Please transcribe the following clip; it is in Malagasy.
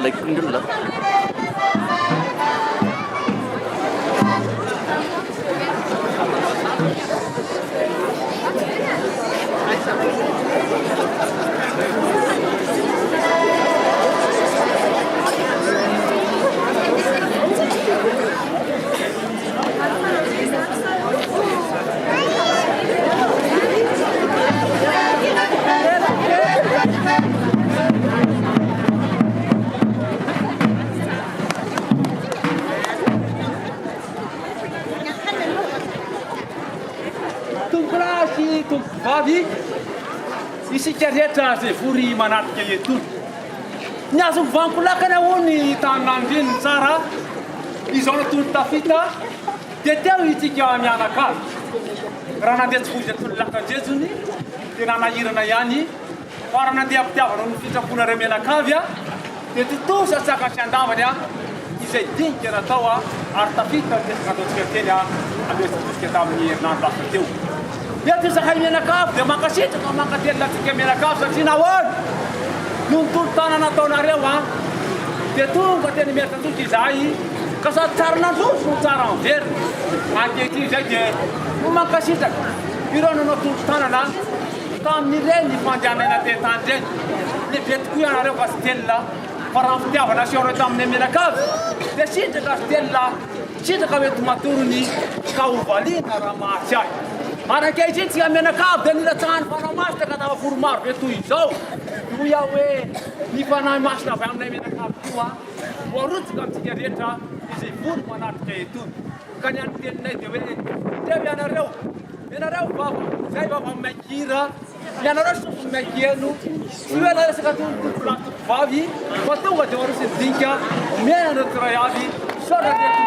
like indilla. Vavy isika rehetra zay vory manatrika eto ny azo mivankolakana ho ny tanandreny tsara izao natony tafita dia teo itsika mianakavy raha nandeha tsy vozy atony lakan-jejony dia nanahirana ihany fa raha nandeha ampitiavana ny fitrapona ray mianakavy a dia totosa tsaka sy andavany a izay dinika natao a ary tafita desaka ataontsika teny a amesitsika tamin'ny herinandro lasa teo. Dia ty zahay mianakavy dia mankasitraka mankatelinatsika mianakavy satria nahoany no nitolo-tana nataonareo a dia tonga teny miaritsatsotra izahay ka sady tsara nandroso no tsara miverina ankehitriny zay dia no mankasitraka ireo nanao tolo-tanana tamin'ireny fandehanana tentany reny lehibe tokoa ianareo fa sy telona fa raha fitiavana asioreo tamin'ny mianakavy dia sitraka sy telona sitraka mety matorony ka hovaliana raha mahatsy ahy. Manankehitry tsika mianakavy dia nilatsahany fanao masina ka tava foro maro be toy izao no iaho hoe ny fanahy masina avy aminay mianakavy koa voarotsika amintsika rehetra izay vory manatrika etony ka ny anoteninay dia hoe teo ianareo vava zay vava maikira ianareo sofy maikieno sy hoe laresaka tontolo vavy fa tonga dia oarosy dinika miainanareo tsiray avy sorareto